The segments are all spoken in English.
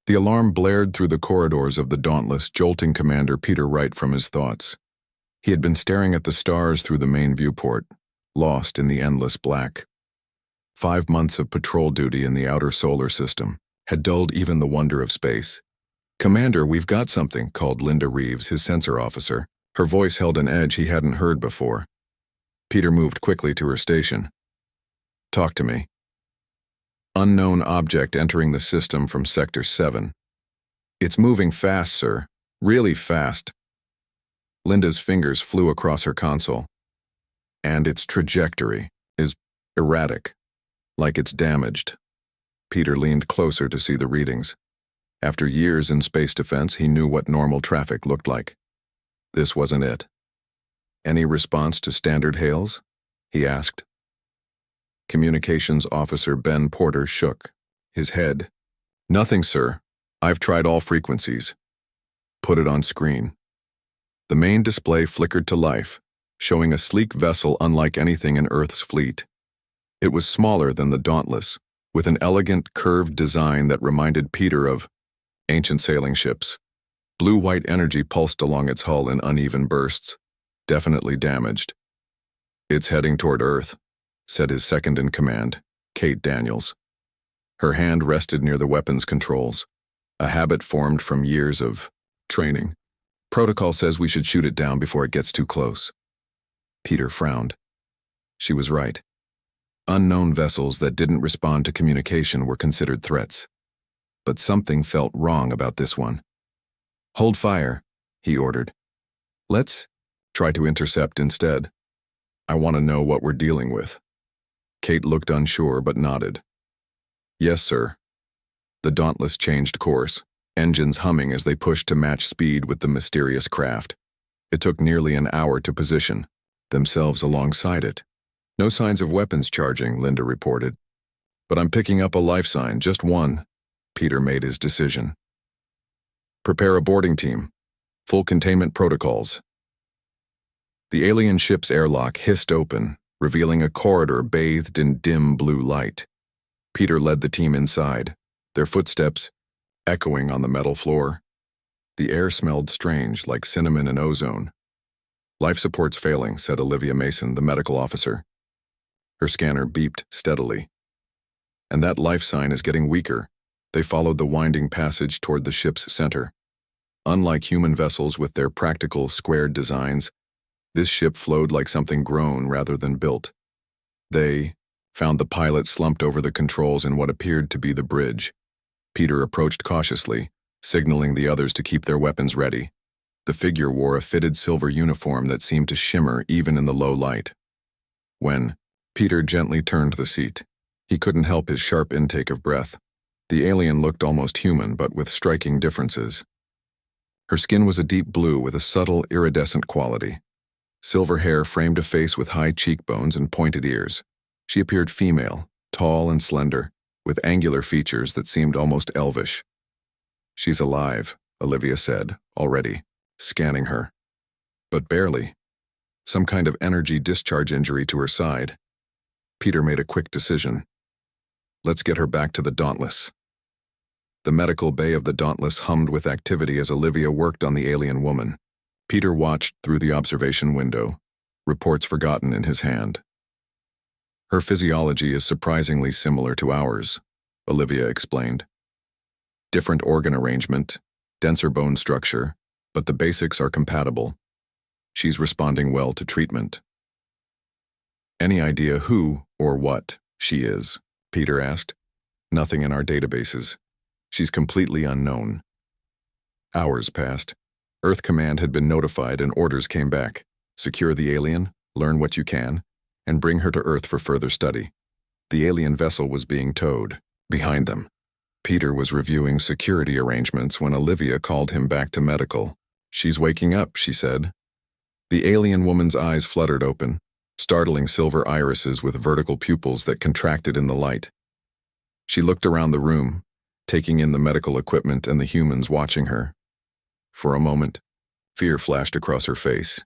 The alarm blared through the corridors of the Dauntless, jolting Commander Peter Wright from his thoughts. He had been staring at the stars through the main viewport, lost in the endless black. 5 months of patrol duty in the outer solar system had dulled even the wonder of space. "Commander, we've got something," called Linda Reeves, his sensor officer. Her voice held an edge he hadn't heard before. Peter moved quickly to her station. "Talk to me." "Unknown object entering the system from Sector 7. It's moving fast, sir. Really fast." Linda's fingers flew across her console. "And its trajectory is erratic, like it's damaged." Peter leaned closer to see the readings. After years in space defense, he knew what normal traffic looked like. This wasn't it. "Any response to standard hails?" he asked. Communications Officer Ben Porter shook his head. "Nothing, sir. I've tried all frequencies." "Put it on screen." The main display flickered to life, showing a sleek vessel unlike anything in Earth's fleet. It was smaller than the Dauntless, with an elegant, curved design that reminded Peter of ancient sailing ships. Blue-white energy pulsed along its hull in uneven bursts, definitely damaged. "It's heading toward Earth," said his second-in-command, Kate Daniels. Her hand rested near the weapons controls, a habit formed from years of training. "Protocol says we should shoot it down before it gets too close." Peter frowned. She was right. Unknown vessels that didn't respond to communication were considered threats. But something felt wrong about this one. "Hold fire," he ordered. "Let's try to intercept instead. I want to know what we're dealing with." Kate looked unsure but nodded. "Yes, sir." The Dauntless changed course, engines humming as they pushed to match speed with the mysterious craft. It took nearly an hour to position, themselves alongside it. "No signs of weapons charging," Linda reported. "But I'm picking up a life sign, just one." Peter made his decision. "Prepare a boarding team. Full containment protocols." The alien ship's airlock hissed open, revealing a corridor bathed in dim blue light. Peter led the team inside, their footsteps echoing on the metal floor. The air smelled strange, like cinnamon and ozone. "Life support's failing," said Olivia Mason, the medical officer. Her scanner beeped steadily. "And that life sign is getting weaker." They followed the winding passage toward the ship's center. Unlike human vessels with their practical, squared designs, this ship flowed like something grown rather than built. They found the pilot slumped over the controls in what appeared to be the bridge. Peter approached cautiously, signaling the others to keep their weapons ready. The figure wore a fitted silver uniform that seemed to shimmer even in the low light. When Peter gently turned the seat, he couldn't help his sharp intake of breath. The alien looked almost human, but with striking differences. Her skin was a deep blue with a subtle, iridescent quality. Silver hair framed a face with high cheekbones and pointed ears. She appeared female, tall and slender, with angular features that seemed almost elvish. "She's alive," Olivia said, already, scanning her. But barely. Some kind of energy discharge injury to her side. Peter made a quick decision. "Let's get her back to the Dauntless." The medical bay of the Dauntless hummed with activity as Olivia worked on the alien woman. Peter watched through the observation window, reports forgotten in his hand. "Her physiology is surprisingly similar to ours," Olivia explained. "Different organ arrangement, denser bone structure, but the basics are compatible. She's responding well to treatment." "Any idea who or what she is?" Peter asked. "Nothing in our databases. She's completely unknown." Hours passed. Earth Command had been notified and orders came back. Secure the alien, learn what you can, and bring her to Earth for further study. The alien vessel was being towed. Behind them, Peter was reviewing security arrangements when Olivia called him back to medical. "She's waking up," she said. The alien woman's eyes fluttered open, startling silver irises with vertical pupils that contracted in the light. She looked around the room, taking in the medical equipment and the humans watching her. For a moment, fear flashed across her face.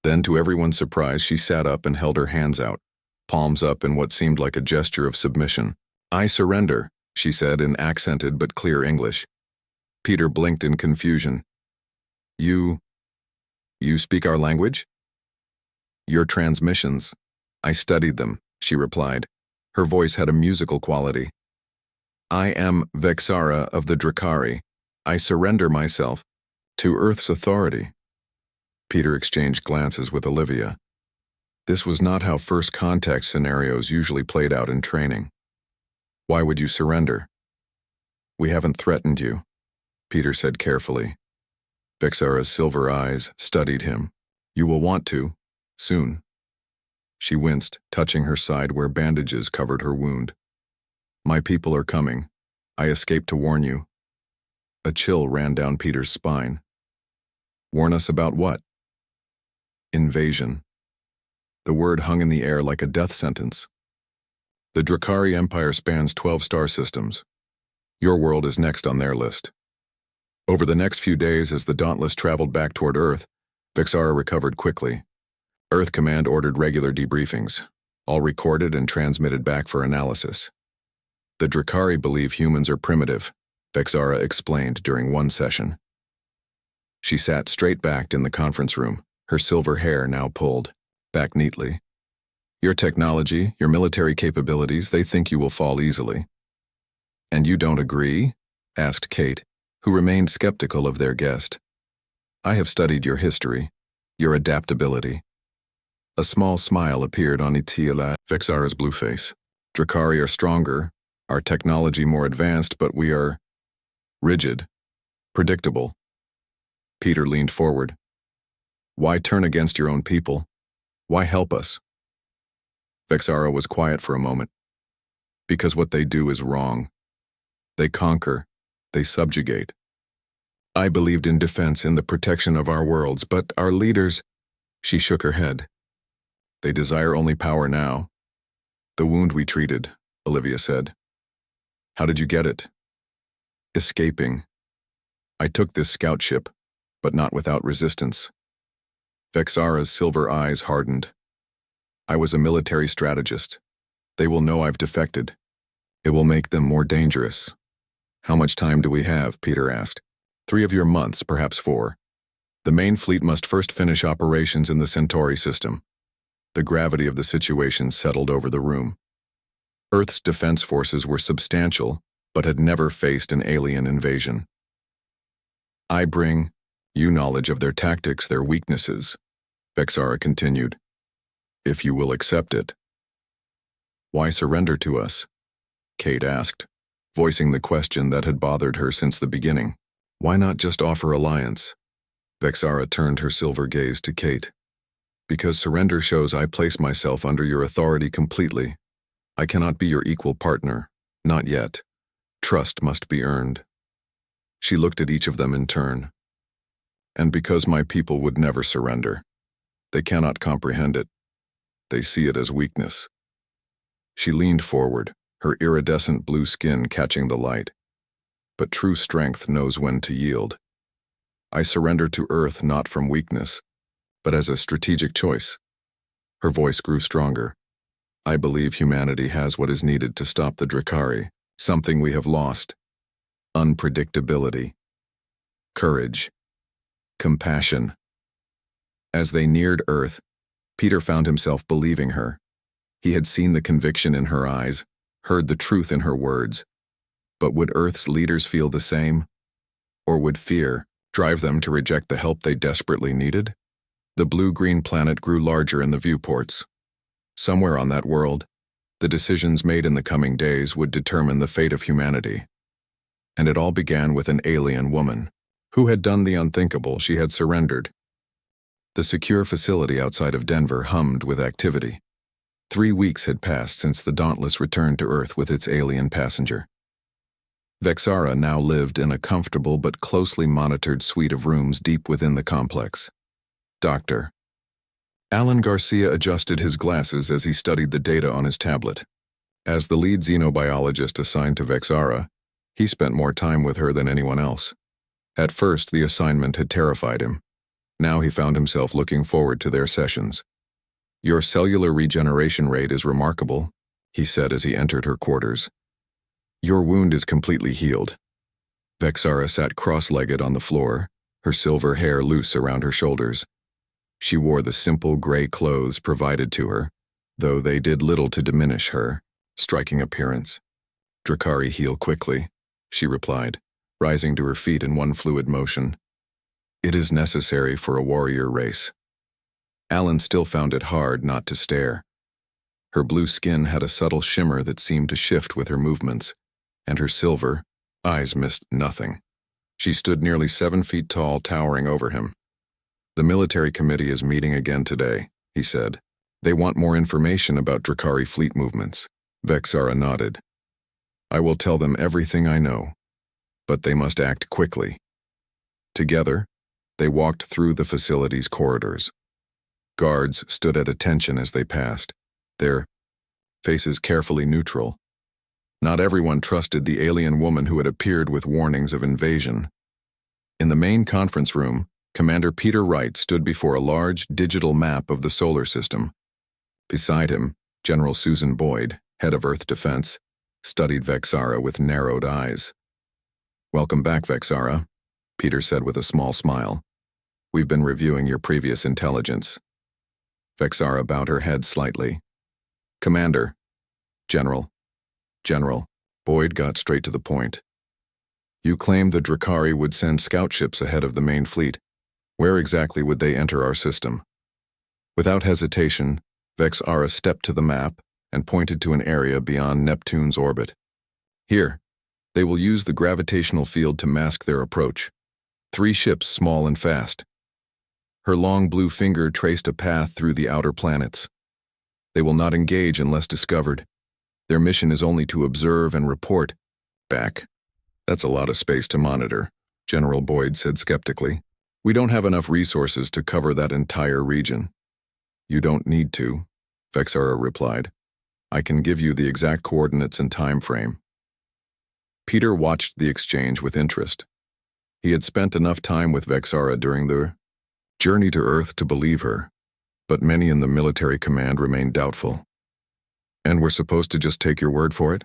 Then, to everyone's surprise, she sat up and held her hands out, palms up in what seemed like a gesture of submission. "I surrender," she said in accented but clear English. Peter blinked in confusion. You speak our language? Your transmissions. I studied them, she replied. Her voice had a musical quality. I am Vexara of the Drakari. I surrender myself to Earth's authority. Peter exchanged glances with Olivia. This was not how first contact scenarios usually played out in training. Why would you surrender? We haven't threatened you, Peter said carefully. Vexara's silver eyes studied him. You will want to, soon. She winced, touching her side where bandages covered her wound. My people are coming. I escaped to warn you. A chill ran down Peter's spine. Warn us about what? Invasion. The word hung in the air like a death sentence. The Drakari Empire spans 12 star systems. Your world is next on their list. Over the next few days, as the Dauntless traveled back toward Earth, Vexara recovered quickly. Earth Command ordered regular debriefings, all recorded and transmitted back for analysis. The Drakari believe humans are primitive, Vexara explained during one session. She sat straight-backed in the conference room, her silver hair now pulled back neatly. Your technology, your military capabilities, they think you will fall easily. And you don't agree? Asked Kate, who remained skeptical of their guest. I have studied your history, your adaptability. A small smile appeared on Itiala, Vexara's blue face. Drakari are stronger, our technology more advanced, but we are rigid, predictable. Peter leaned forward. Why turn against your own people? Why help us? Vexara was quiet for a moment. Because what they do is wrong. They conquer, they subjugate. I believed in defense, in the protection of our worlds, but our leaders, she shook her head. They desire only power now. The wound we treated, Olivia said. How did you get it? Escaping. I took this scout ship, but not without resistance. Vexara's silver eyes hardened. I was a military strategist. They will know I've defected. It will make them more dangerous. How much time do we have? Peter asked. 3 of your months, perhaps 4. The main fleet must first finish operations in the Centauri system. The gravity of the situation settled over the room. Earth's defense forces were substantial, but had never faced an alien invasion. I bring you knowledge of their tactics, their weaknesses, Vexara continued. If you will accept it. Why surrender to us? Kate asked, voicing the question that had bothered her since the beginning. Why not just offer alliance? Vexara turned her silver gaze to Kate. Because surrender shows I place myself under your authority completely. I cannot be your equal partner. Not yet. Trust must be earned. She looked at each of them in turn. And because my people would never surrender. They cannot comprehend it. They see it as weakness. She leaned forward, her iridescent blue skin catching the light. But true strength knows when to yield. I surrender to Earth not from weakness, but as a strategic choice. Her voice grew stronger. I believe humanity has what is needed to stop the Drakari, something we have lost. Unpredictability. Courage. Compassion. As they neared Earth, Peter found himself believing her. He had seen the conviction in her eyes, heard the truth in her words. But would Earth's leaders feel the same? Or would fear drive them to reject the help they desperately needed? The blue-green planet grew larger in the viewports. Somewhere on that world, the decisions made in the coming days would determine the fate of humanity. And it all began with an alien woman, who had done the unthinkable. She had surrendered. The secure facility outside of Denver hummed with activity. 3 weeks had passed since the Dauntless returned to Earth with its alien passenger. Vexara now lived in a comfortable but closely monitored suite of rooms deep within the complex. Dr. Alan Garcia adjusted his glasses as he studied the data on his tablet. As the lead xenobiologist assigned to Vexara, he spent more time with her than anyone else. At first, the assignment had terrified him. Now he found himself looking forward to their sessions. Your cellular regeneration rate is remarkable, he said as he entered her quarters. Your wound is completely healed. Vexara sat cross-legged on the floor, her silver hair loose around her shoulders. She wore the simple gray clothes provided to her, though they did little to diminish her striking appearance. "Drakari heal quickly," she replied, rising to her feet in one fluid motion. "It is necessary for a warrior race." Alan still found it hard not to stare. Her blue skin had a subtle shimmer that seemed to shift with her movements, and her silver eyes missed nothing. She stood nearly 7 feet tall, towering over him. "The military committee is meeting again today," he said. "They want more information about Drakari fleet movements." Vexara nodded. "I will tell them everything I know, but they must act quickly." Together, they walked through the facility's corridors. Guards stood at attention as they passed, their faces carefully neutral. Not everyone trusted the alien woman who had appeared with warnings of invasion. In the main conference room, Commander Peter Wright stood before a large digital map of the solar system. Beside him, General Susan Boyd, head of Earth Defense, studied Vexara with narrowed eyes. "Welcome back, Vexara," Peter said with a small smile. "We've been reviewing your previous intelligence." Vexara bowed her head slightly. "Commander." "General." "General." Boyd got straight to the point. "You claimed the Drakari would send scout ships ahead of the main fleet. Where exactly would they enter our system?" Without hesitation, Vexara stepped to the map and pointed to an area beyond Neptune's orbit. "Here, they will use the gravitational field to mask their approach. 3 ships, small and fast." Her long blue finger traced a path through the outer planets. "They will not engage unless discovered. Their mission is only to observe and report back." "That's a lot of space to monitor," General Boyd said skeptically. "We don't have enough resources to cover that entire region." "You don't need to," Vexara replied. "I can give you the exact coordinates and time frame." Peter watched the exchange with interest. He had spent enough time with Vexara during the journey to Earth to believe her, but many in the military command remained doubtful. "And we're supposed to just take your word for it?"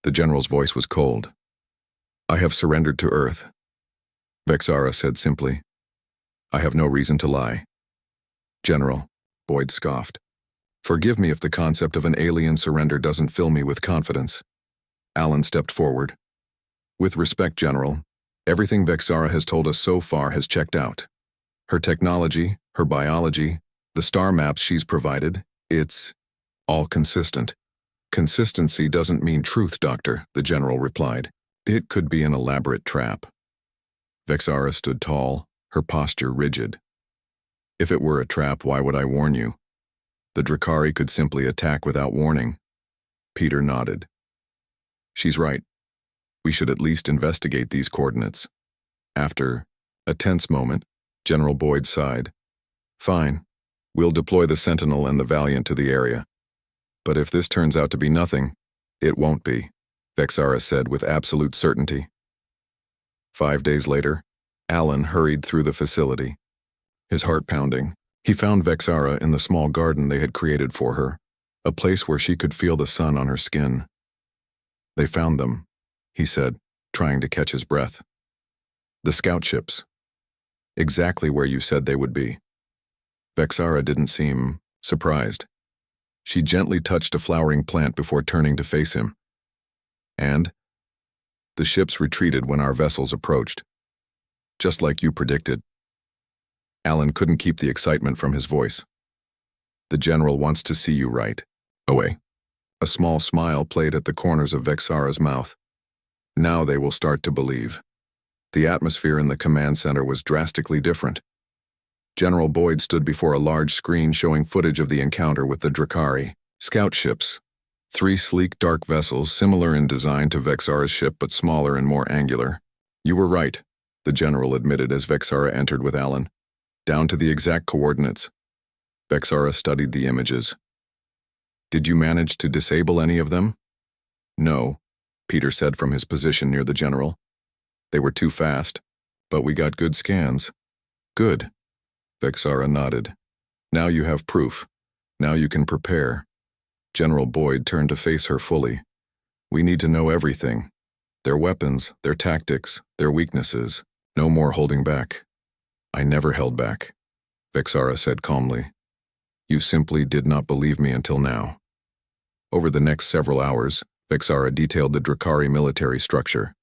The general's voice was cold. "I have surrendered to Earth," Vexara said simply. "I have no reason to lie." "General," Boyd scoffed. "Forgive me if the concept of an alien surrender doesn't fill me with confidence." Alan stepped forward. "With respect, General, everything Vexara has told us so far has checked out. Her technology, her biology, the star maps she's provided, it's all consistent." "Consistency doesn't mean truth, Doctor," the general replied. "It could be an elaborate trap." Vexara stood tall, her posture rigid. "If it were a trap, why would I warn you? The Drakari could simply attack without warning." Peter nodded. "She's right. We should at least investigate these coordinates." After a tense moment, General Boyd sighed. "Fine. We'll deploy the Sentinel and the Valiant to the area. But if this turns out to be nothing, it won't be," Vexara said with absolute certainty. 5 days later, Alan hurried through the facility. His heart pounding, he found Vexara in the small garden they had created for her, a place where she could feel the sun on her skin. "They found them," he said, trying to catch his breath. "The scout ships. Exactly where you said they would be." Vexara didn't seem surprised. She gently touched a flowering plant before turning to face him. "And the ships retreated when our vessels approached. Just like you predicted." Alan couldn't keep the excitement from his voice. "The general wants to see you right away." A small smile played at the corners of Vexara's mouth. "Now they will start to believe." The atmosphere in the command center was drastically different. General Boyd stood before a large screen showing footage of the encounter with the Drakari scout ships. 3 sleek dark vessels, similar in design to Vexara's ship but smaller and more angular. "You were right," the general admitted as Vexara entered with Alan. "Down to the exact coordinates." Vexara studied the images. "Did you manage to disable any of them?" "No," Peter said from his position near the general. "They were too fast, but we got good scans." "Good," Vexara nodded. "Now you have proof. Now you can prepare." General Boyd turned to face her fully. "We need to know everything. Their weapons, their tactics, their weaknesses. No more holding back. I never held back, Vexara said calmly. You simply did not believe me until now. Over the next several hours, Vexara detailed the Drakari military structure.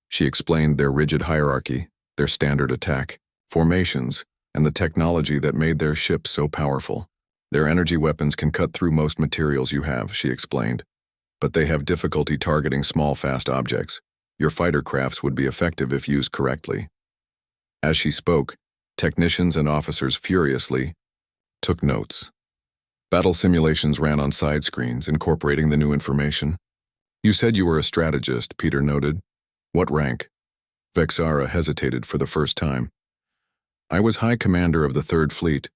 She explained their rigid hierarchy, their standard attack, formations, and the technology that made their ships so powerful. Their energy weapons can cut through most materials you have, she explained, but they have difficulty targeting small, fast objects. Your fighter crafts would be effective if used correctly. As she spoke, technicians and officers furiously took notes. Battle simulations ran on side screens, incorporating the new information. You said you were a strategist, Peter noted. What rank? Vexara hesitated for the first time. I was High Commander of the Third Fleet.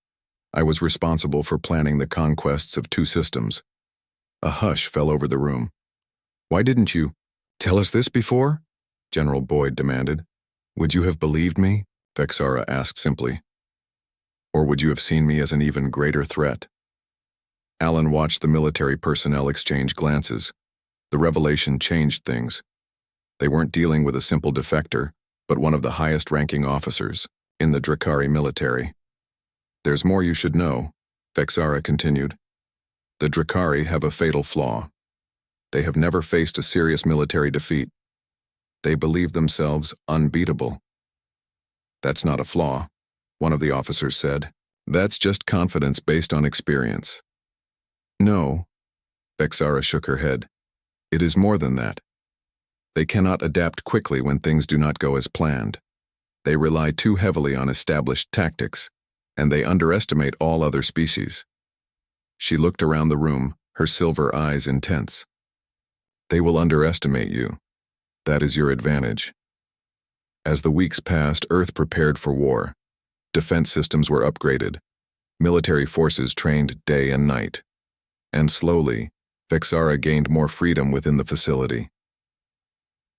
I was responsible for planning the conquests of 2 systems. A hush fell over the room. Why didn't you tell us this before? General Boyd demanded. Would you have believed me? Vexara asked simply. Or would you have seen me as an even greater threat? Alan watched the military personnel exchange glances. The revelation changed things. They weren't dealing with a simple defector, but one of the highest-ranking officers in the Drakari military. There's more you should know, Vexara continued. The Drakari have a fatal flaw. They have never faced a serious military defeat. They believe themselves unbeatable. That's not a flaw, one of the officers said. That's just confidence based on experience. No, Vexara shook her head. It is more than that. They cannot adapt quickly when things do not go as planned. They rely too heavily on established tactics, and they underestimate all other species. She looked around the room, her silver eyes intense. They will underestimate you. That is your advantage. As the weeks passed, Earth prepared for war. Defense systems were upgraded. Military forces trained day and night. And slowly, Vexara gained more freedom within the facility.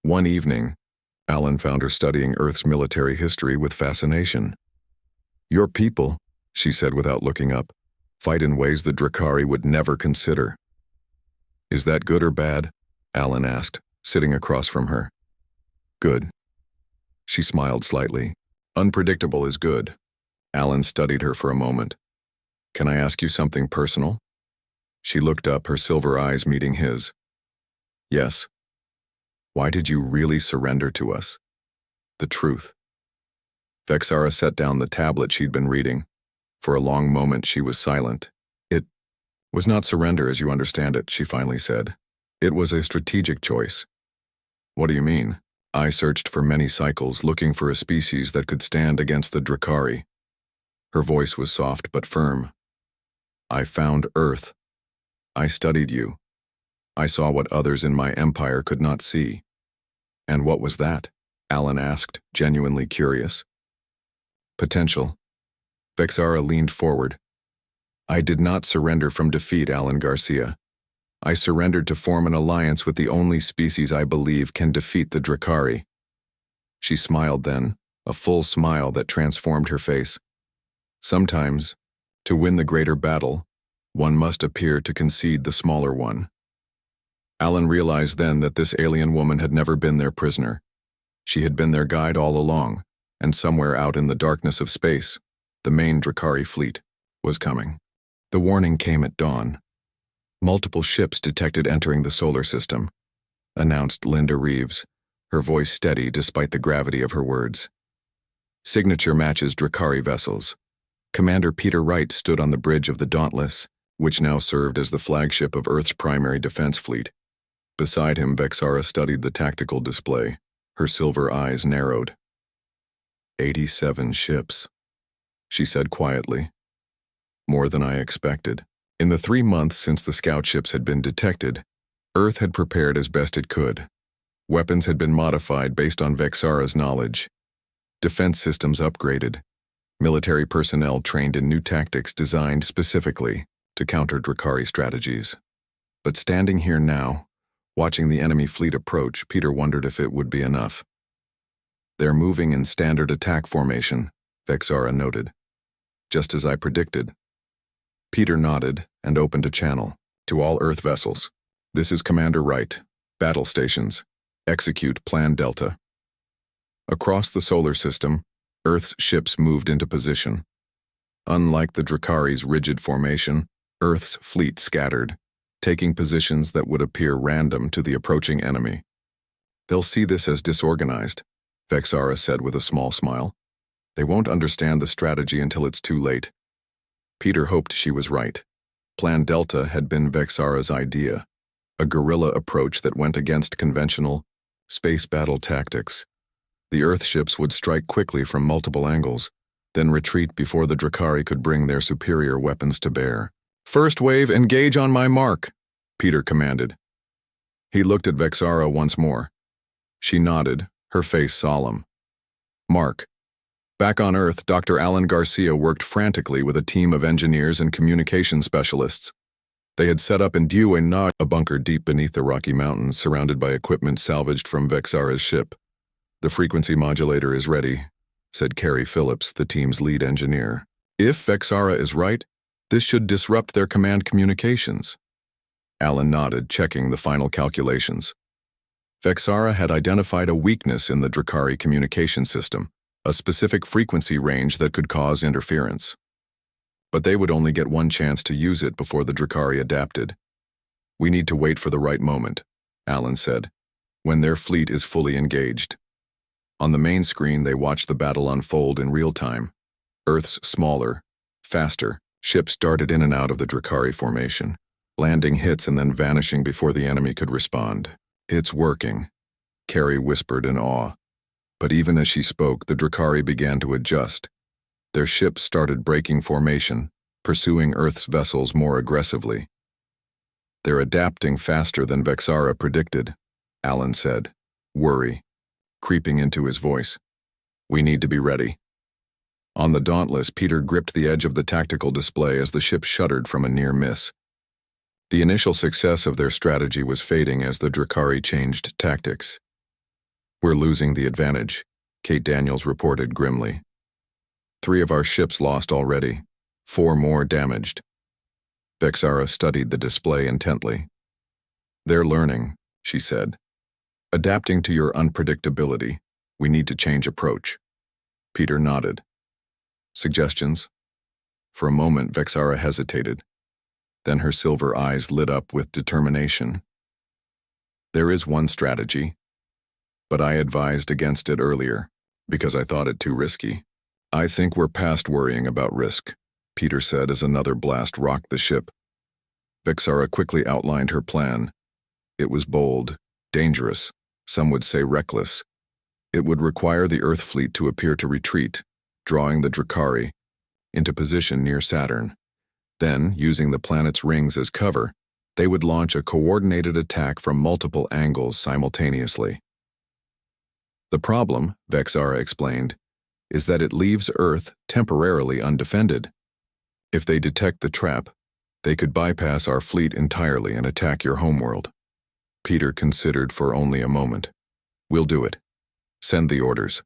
One evening, Alan found her studying Earth's military history with fascination. Your people, she said without looking up, fight in ways the Drakari would never consider. Is that good or bad? Alan asked, sitting across from her. Good. She smiled slightly. Unpredictable is good. Alan studied her for a moment. Can I ask you something personal? She looked up, her silver eyes meeting his. Yes. Why did you really surrender to us? The truth. Vexara set down the tablet she'd been reading. For a long moment she was silent. It was not surrender as you understand it, she finally said. It was a strategic choice. What do you mean? I searched for many cycles looking for a species that could stand against the Drakari. Her voice was soft but firm. I found Earth. I studied you. I saw what others in my empire could not see. And what was that? Alan asked, genuinely curious. Potential. Vexara leaned forward. I did not surrender from defeat, Alan Garcia. I surrendered to form an alliance with the only species I believe can defeat the Drakari. She smiled then, a full smile that transformed her face. Sometimes, to win the greater battle, one must appear to concede the smaller one. Alan realized then that this alien woman had never been their prisoner. She had been their guide all along, and somewhere out in the darkness of space, the main Drakari fleet was coming. The warning came at dawn. Multiple ships detected entering the solar system, announced Linda Reeves, her voice steady despite the gravity of her words. Signature matches Drakari vessels. Commander Peter Wright stood on the bridge of the Dauntless, which now served as the flagship of Earth's primary defense fleet. Beside him, Vexara studied the tactical display, her silver eyes narrowed. 87 ships, she said quietly. More than I expected. In the 3 months since the scout ships had been detected, Earth had prepared as best it could. Weapons had been modified based on Vexara's knowledge. Defense systems upgraded. Military personnel trained in new tactics designed specifically to counter Drakari strategies. But standing here now, watching the enemy fleet approach, Peter wondered if it would be enough. They're moving in standard attack formation, Vexara noted. Just as I predicted. Peter nodded and opened a channel. To all Earth vessels. This is Commander Wright. Battle stations. Execute Plan Delta. Across the solar system, Earth's ships moved into position. Unlike the Drakari's rigid formation, Earth's fleet scattered, taking positions that would appear random to the approaching enemy. They'll see this as disorganized, Vexara said with a small smile. They won't understand the strategy until it's too late. Peter hoped she was right. Plan Delta had been Vexara's idea, a guerrilla approach that went against conventional space battle tactics. The Earth ships would strike quickly from multiple angles, then retreat before the Drakari could bring their superior weapons to bear. "First wave, engage on my mark," Peter commanded. He looked at Vexara once more. She nodded, her face solemn. "Mark." Back on Earth, Dr. Alan Garcia worked frantically with a team of engineers and communication specialists. They had set up in Dieu-et-Nage, a bunker deep beneath the Rocky Mountains, surrounded by equipment salvaged from Vexara's ship. "The frequency modulator is ready," said Carey Phillips, the team's lead engineer. "If Vexara is right, this should disrupt their command communications." Alan nodded, checking the final calculations. Vexara had identified a weakness in the Drakari communication system, a specific frequency range that could cause interference. But they would only get one chance to use it before the Drakari adapted. "We need to wait for the right moment," Alan said, "when their fleet is fully engaged." On the main screen, they watched the battle unfold in real time. Earth's smaller, faster ships darted in and out of the Drakari formation, landing hits and then vanishing before the enemy could respond. "It's working," Carey whispered in awe. But even as she spoke, the Drakari began to adjust. Their ships started breaking formation, pursuing Earth's vessels more aggressively. "They're adapting faster than Vexara predicted," Alan said, worry creeping into his voice. "We need to be ready." On the Dauntless, Peter gripped the edge of the tactical display as the ship shuddered from a near miss. The initial success of their strategy was fading as the Drakari changed tactics. "We're losing the advantage," Kate Daniels reported grimly. 3 of our ships lost already, 4 more damaged." Vexara studied the display intently. "They're learning," she said. "Adapting to your unpredictability, we need to change approach." Peter nodded. "Suggestions?" For a moment, Vexara hesitated. Then her silver eyes lit up with determination. "There is one strategy, but I advised against it earlier because I thought it too risky." "I think we're past worrying about risk," Peter said as another blast rocked the ship. Vexara quickly outlined her plan. It was bold, dangerous, some would say reckless. It would require the Earth fleet to appear to retreat, drawing the Drakari into position near Saturn. Then, using the planet's rings as cover, they would launch a coordinated attack from multiple angles simultaneously. "The problem," Vexara explained, "is that it leaves Earth temporarily undefended. If they detect the trap, they could bypass our fleet entirely and attack your homeworld." Peter considered for only a moment. "We'll do it. Send the orders."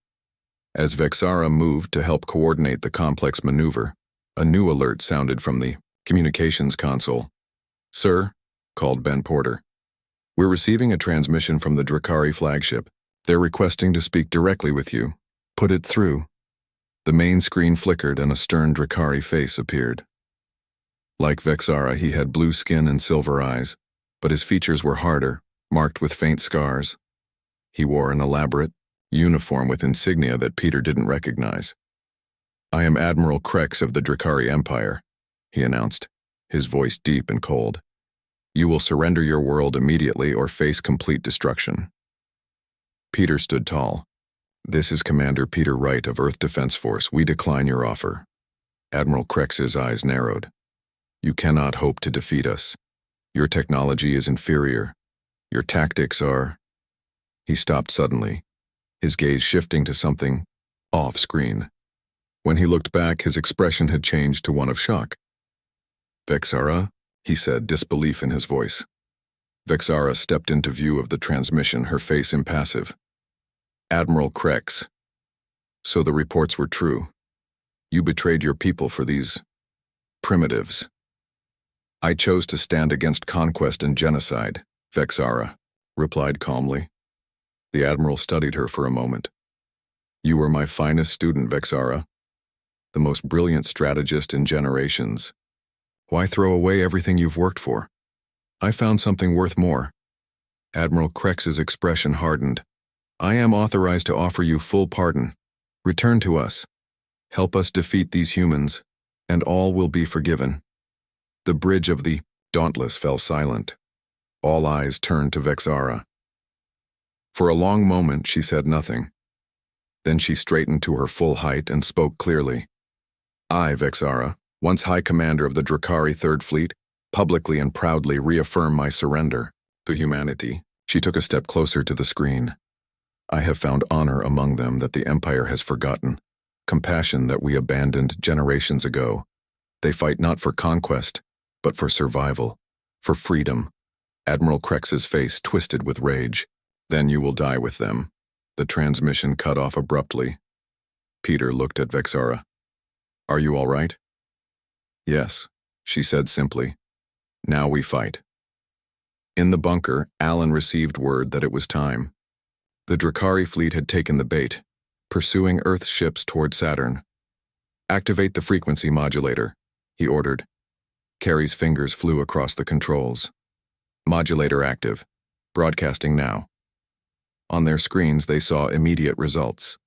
As Vexara moved to help coordinate the complex maneuver, a new alert sounded from the communications console. "Sir," called Ben Porter, "we're receiving a transmission from the Drakari flagship. They're requesting to speak directly with you. Put it through." The main screen flickered and a stern Drakari face appeared. Like Vexara, he had blue skin and silver eyes, but his features were harder, marked with faint scars. He wore an elaborate uniform with insignia that Peter didn't recognize. "I am Admiral Krex of the Drakari Empire," he announced, his voice deep and cold. "You will surrender your world immediately or face complete destruction." Peter stood tall. "This is Commander Peter Wright of Earth Defense Force. We decline your offer." Admiral Krex's eyes narrowed. "You cannot hope to defeat us. Your technology is inferior. Your tactics are—" He stopped suddenly, his gaze shifting to something off-screen. When he looked back, his expression had changed to one of shock. "Vexara?" he said, disbelief in his voice. Vexara stepped into view of the transmission, her face impassive. "Admiral Krex. So the reports were true. You betrayed your people for these primitives." "I chose to stand against conquest and genocide," Vexara replied calmly. The Admiral studied her for a moment. You were my finest student, Vexara. The most brilliant strategist in generations. Why throw away everything you've worked for? I found something worth more. Admiral Krex's expression hardened. I am authorized to offer you full pardon. Return to us. Help us defeat these humans, and all will be forgiven. The bridge of the Dauntless fell silent. All eyes turned to Vexara. For a long moment she said nothing. Then she straightened to her full height and spoke clearly. I, Vexara, once High Commander of the Drakari Third Fleet, publicly and proudly reaffirm my surrender to humanity. She took a step closer to the screen. I have found honor among them that the Empire has forgotten, compassion that we abandoned generations ago. They fight not for conquest, but for survival, for freedom. Admiral Krex's face twisted with rage. Then you will die with them. The transmission cut off abruptly. Peter looked at Vexara. Are you all right? Yes, she said simply. Now we fight. In the bunker, Alan received word that it was time. The Drakari fleet had taken the bait, pursuing Earth's ships toward Saturn. Activate the frequency modulator, he ordered. Carrie's fingers flew across the controls. Modulator active. Broadcasting now. On their screens, they saw immediate results.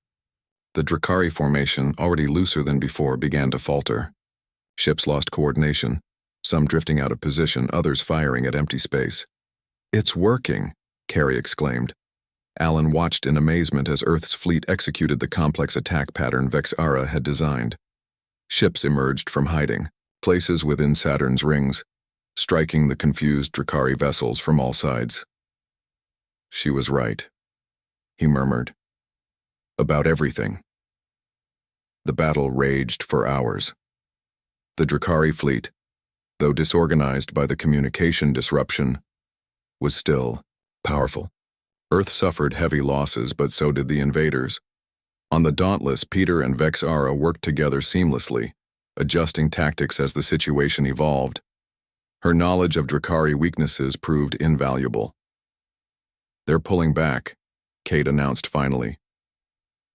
The Drakari formation, already looser than before, began to falter. Ships lost coordination, some drifting out of position, others firing at empty space. It's working, Carrie exclaimed. Alan watched in amazement as Earth's fleet executed the complex attack pattern Vexara had designed. Ships emerged from hiding, places within Saturn's rings, striking the confused Drakari vessels from all sides. She was right, he murmured. About everything. The battle raged for hours. The Drakari fleet, though disorganized by the communication disruption, was still powerful. Earth suffered heavy losses, but so did the invaders. On the Dauntless, Peter and Vexara worked together seamlessly, adjusting tactics as the situation evolved. Her knowledge of Drakari weaknesses proved invaluable. They're pulling back, Kate announced finally.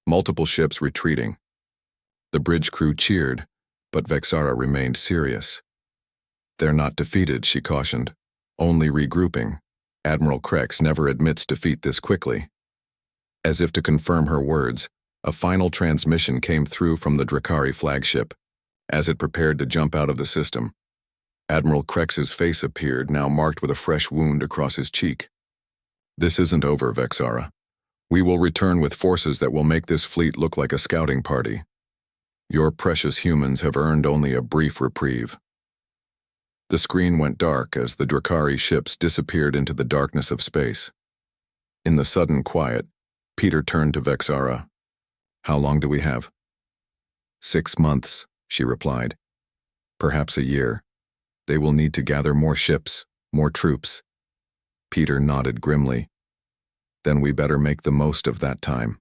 Multiple ships retreating. The bridge crew cheered, but Vexara remained serious. They're not defeated, she cautioned, only regrouping. Admiral Krex never admits defeat this quickly. As if to confirm her words, a final transmission came through from the Drakari flagship, as it prepared to jump out of the system. Admiral Krex's face appeared, now marked with a fresh wound across his cheek. This isn't over, Vexara. We will return with forces that will make this fleet look like a scouting party. Your precious humans have earned only a brief reprieve. The screen went dark as the Drakari ships disappeared into the darkness of space. In the sudden quiet, Peter turned to Vexara. How long do we have? 6 months, she replied. Perhaps a year. They will need to gather more ships, more troops. Peter nodded grimly. Then we better make the most of that time.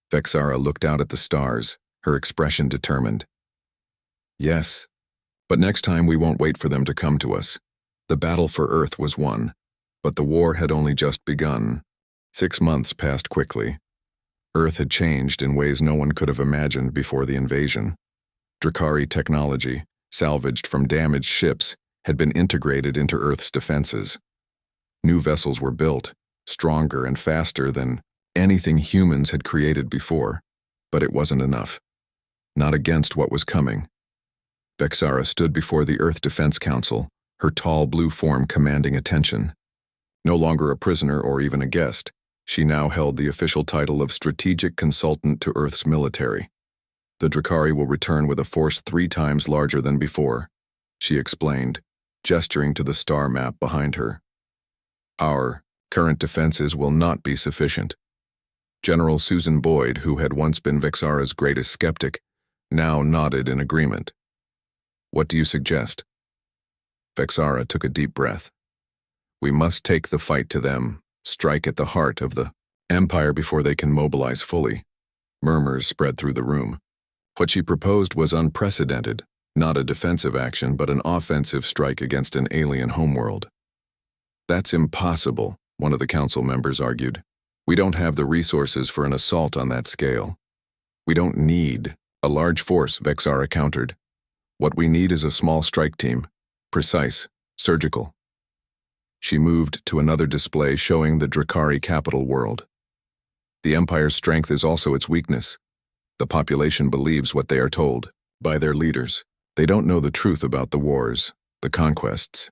Vexara looked out at the stars, her expression determined. Yes, but next time we won't wait for them to come to us. The battle for Earth was won, but the war had only just begun. 6 months passed quickly. Earth had changed in ways no one could have imagined before the invasion. Drakari technology, salvaged from damaged ships, had been integrated into Earth's defenses. New vessels were built, stronger and faster than anything humans had created before, but it wasn't enough. Not against what was coming. Vexara stood before the Earth Defense Council, her tall blue form commanding attention. No longer a prisoner or even a guest, she now held the official title of Strategic Consultant to Earth's military. The Drakari will return with a force 3 times larger than before, she explained, gesturing to the star map behind her. Our current defenses will not be sufficient. General Susan Boyd, who had once been Vexara's greatest skeptic, now nodded in agreement. What do you suggest? Vexara took a deep breath. We must take the fight to them, strike at the heart of the Empire before they can mobilize fully. Murmurs spread through the room. What she proposed was unprecedented, not a defensive action but an offensive strike against an alien homeworld. That's impossible, one of the council members argued. We don't have the resources for an assault on that scale. We don't need a large force, Vexara countered. What we need is a small strike team, precise, surgical. She moved to another display showing the Drakari capital world. The Empire's strength is also its weakness. The population believes what they are told by their leaders. They don't know the truth about the wars, the conquests.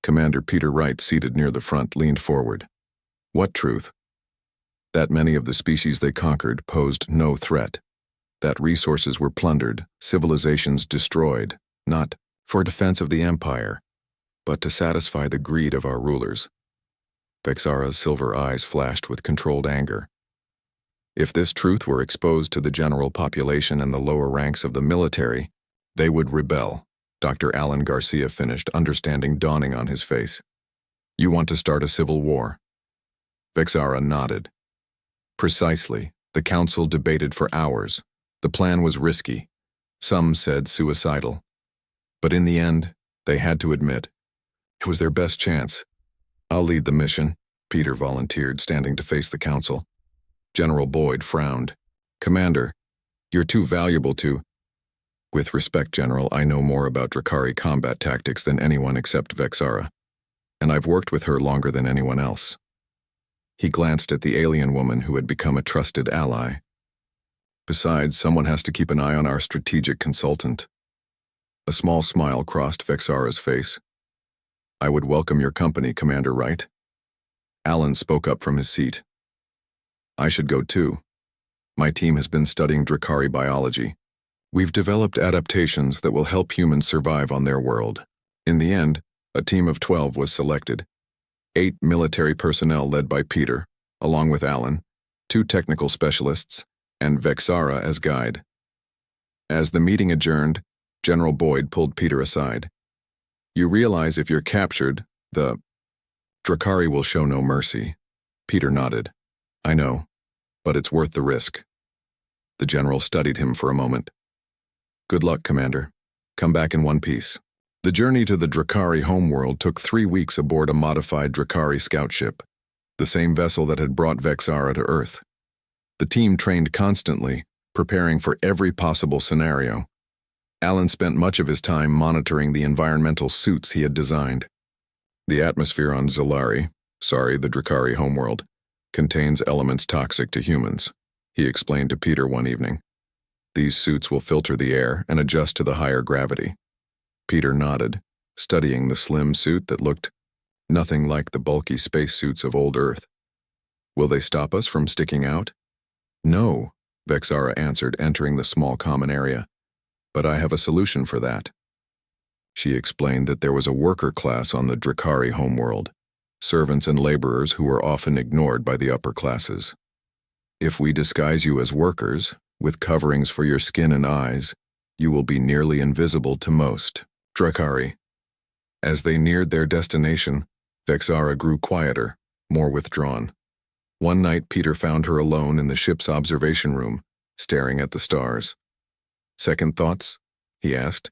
Commander Peter Wright, seated near the front, leaned forward. What truth? That many of the species they conquered posed no threat. That resources were plundered, civilizations destroyed, not for defense of the Empire, but to satisfy the greed of our rulers. Vexara's silver eyes flashed with controlled anger. If this truth were exposed to the general population and the lower ranks of the military, they would rebel, Dr. Alan Garcia finished, understanding dawning on his face. You want to start a civil war? Vexara nodded. Precisely. The council debated for hours. The plan was risky. Some said suicidal. But in the end, they had to admit, it was their best chance. I'll lead the mission, Peter volunteered, standing to face the council. General Boyd frowned. Commander, you're too valuable to... With respect, General, I know more about Drakari combat tactics than anyone except Vexara, and I've worked with her longer than anyone else. He glanced at the alien woman who had become a trusted ally. Besides, someone has to keep an eye on our strategic consultant. A small smile crossed Vexara's face. I would welcome your company, Commander Wright. Alan spoke up from his seat. I should go too. My team has been studying Drakari biology. We've developed adaptations that will help humans survive on their world. In the end, a team of 12 was selected. 8 military personnel led by Peter, along with Alan, 2 technical specialists, and Vexara as guide. As the meeting adjourned, General Boyd pulled Peter aside. You realize if you're captured, the Drakari will show no mercy. Peter nodded. I know, but it's worth the risk. The general studied him for a moment. Good luck, Commander. Come back in one piece. The journey to the Drakari homeworld took 3 weeks aboard a modified Drakari scout ship, the same vessel that had brought Vexara to Earth. The team trained constantly, preparing for every possible scenario. Alan spent much of his time monitoring the environmental suits he had designed. The atmosphere on the Drakari homeworld, contains elements toxic to humans, he explained to Peter one evening. These suits will filter the air and adjust to the higher gravity. Peter nodded, studying the slim suit that looked nothing like the bulky spacesuits of old Earth. Will they stop us from sticking out? No, Vexara answered, entering the small common area. But I have a solution for that. She explained that there was a worker class on the Drakari homeworld, servants and laborers who were often ignored by the upper classes. If we disguise you as workers, with coverings for your skin and eyes, you will be nearly invisible to most Drakari. As they neared their destination, Vexara grew quieter, more withdrawn. One night Peter found her alone in the ship's observation room, staring at the stars. Second thoughts? He asked.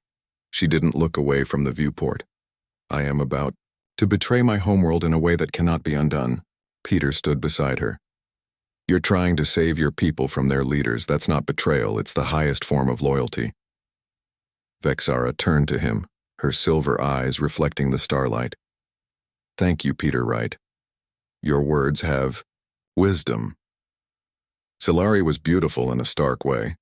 She didn't look away from the viewport. I am about to betray my homeworld in a way that cannot be undone. Peter stood beside her. You're trying to save your people from their leaders. That's not betrayal, it's the highest form of loyalty. Vexara turned to him, her silver eyes reflecting the starlight. Thank you, Peter Wright. Your words have wisdom. Solari was beautiful in a stark way.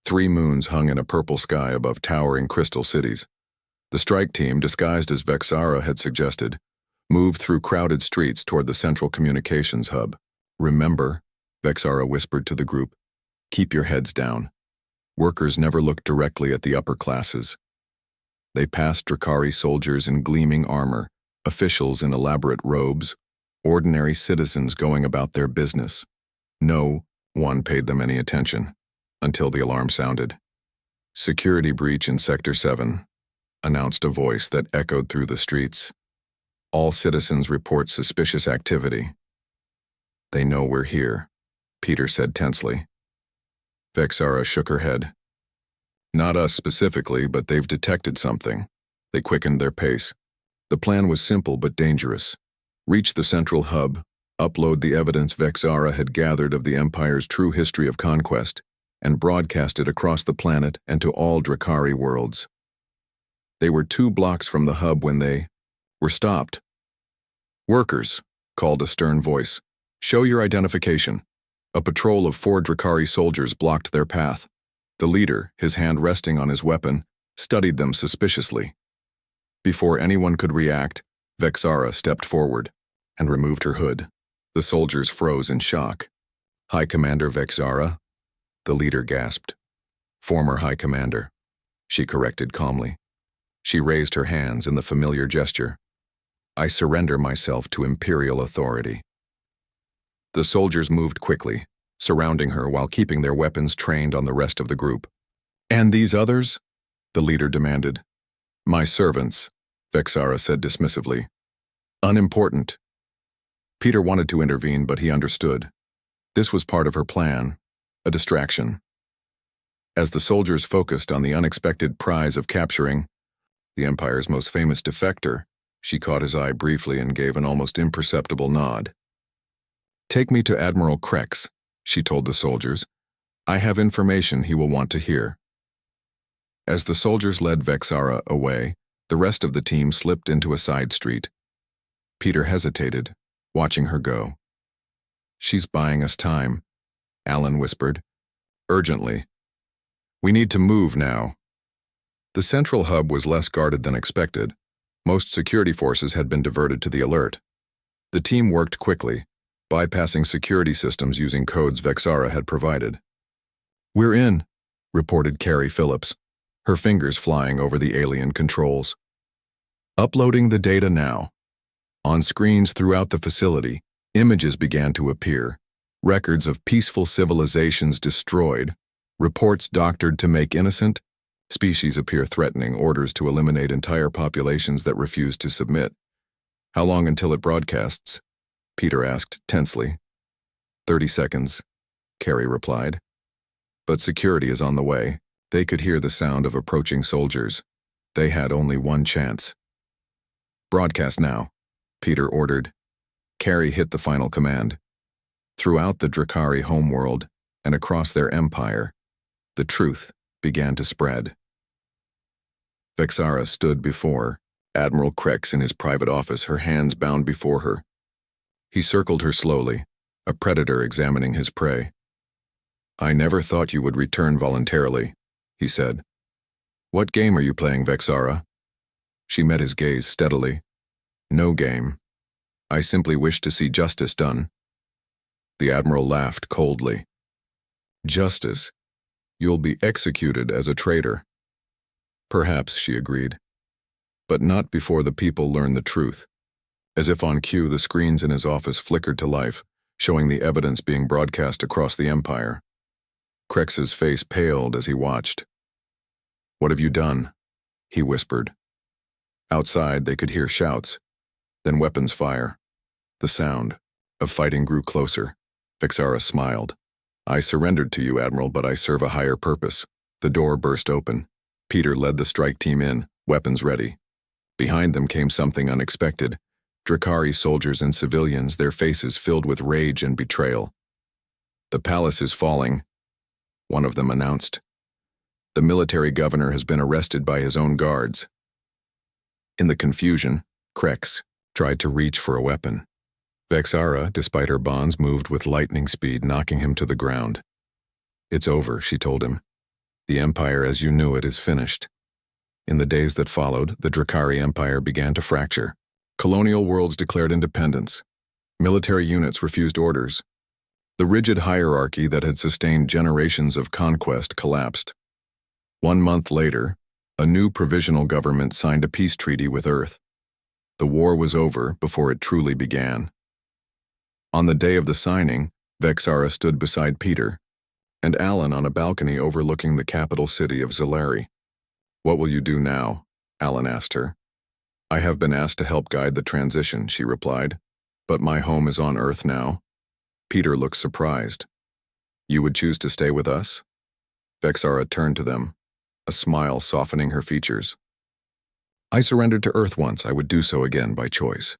3 moons hung in a purple sky above towering crystal cities. The strike team, disguised as Vexara had suggested, moved through crowded streets toward the central communications hub. Remember, Vexara whispered to the group, keep your heads down. Workers never looked directly at the upper classes. They passed Drakari soldiers in gleaming armor, officials in elaborate robes, ordinary citizens going about their business. No one paid them any attention, until the alarm sounded. Security breach in Sector 7, announced a voice that echoed through the streets. All citizens report suspicious activity. They know we're here, Peter said tensely. Vexara shook her head. Not us specifically, but they've detected something. They quickened their pace. The plan was simple but dangerous. Reach the central hub, upload the evidence Vexara had gathered of the Empire's true history of conquest, and broadcast it across the planet and to all Drakari worlds. They were 2 blocks from the hub when they were stopped. "Workers," called a stern voice, "show your identification." A patrol of 4 Drakari soldiers blocked their path. The leader, his hand resting on his weapon, studied them suspiciously. Before anyone could react, Vexara stepped forward and removed her hood. The soldiers froze in shock. "High Commander Vexara?" The leader gasped. "Former High Commander," she corrected calmly. She raised her hands in the familiar gesture. "I surrender myself to Imperial authority." The soldiers moved quickly, surrounding her while keeping their weapons trained on the rest of the group. "And these others?" the leader demanded. "My servants," Vexara said dismissively. "Unimportant." Peter wanted to intervene, but he understood. This was part of her plan, a distraction. As the soldiers focused on the unexpected prize of capturing the Empire's most famous defector, she caught his eye briefly and gave an almost imperceptible nod. "Take me to Admiral Krex," she told the soldiers. "I have information he will want to hear." As the soldiers led Vexara away, the rest of the team slipped into a side street. Peter hesitated, watching her go. "She's buying us time," Alan whispered. "Urgently. We need to move now." The central hub was less guarded than expected. Most security forces had been diverted to the alert. The team worked quickly, bypassing security systems using codes Vexara had provided. "We're in," reported Carrie Phillips, her fingers flying over the alien controls. "Uploading the data now." On screens throughout the facility, images began to appear. Records of peaceful civilizations destroyed, reports doctored to make innocent, species appear threatening, orders to eliminate entire populations that refuse to submit. "How long until it broadcasts?" Peter asked tensely. 30 seconds, Carrie replied. "But security is on the way." They could hear the sound of approaching soldiers. They had only one chance. "Broadcast now," Peter ordered. Carrie hit the final command. Throughout the Drakari homeworld and across their empire, the truth began to spread. Vexara stood before Admiral Krex in his private office, her hands bound before her. He circled her slowly, a predator examining his prey. "I never thought you would return voluntarily," he said. "What game are you playing, Vexara?" She met his gaze steadily. "No game. I simply wish to see justice done." The Admiral laughed coldly. "Justice? You'll be executed as a traitor." "Perhaps," she agreed. "But not before the people learn the truth." As if on cue, the screens in his office flickered to life, showing the evidence being broadcast across the Empire. Krex's face paled as he watched. "What have you done?" he whispered. Outside, they could hear shouts, then weapons fire. The sound of fighting grew closer. Vexara smiled. "I surrendered to you, Admiral, but I serve a higher purpose." The door burst open. Peter led the strike team in, weapons ready. Behind them came something unexpected. Drakari soldiers and civilians, their faces filled with rage and betrayal. "The palace is falling," one of them announced. "The military governor has been arrested by his own guards." In the confusion, Krex tried to reach for a weapon. Vexara, despite her bonds, moved with lightning speed, knocking him to the ground. "It's over," she told him. "The Empire as you knew it is finished." In the days that followed, the Drakari Empire began to fracture. Colonial worlds declared independence. Military units refused orders. The rigid hierarchy that had sustained generations of conquest collapsed. 1 month later, a new provisional government signed a peace treaty with Earth. The war was over before it truly began. On the day of the signing, Vexara stood beside Peter and Alan on a balcony overlooking the capital city of Zalari. "What will you do now?" Alan asked her. "I have been asked to help guide the transition," she replied. "But my home is on Earth now." Peter looked surprised. "You would choose to stay with us?" Vexara turned to them, a smile softening her features. "I surrendered to Earth once. I would do so again by choice."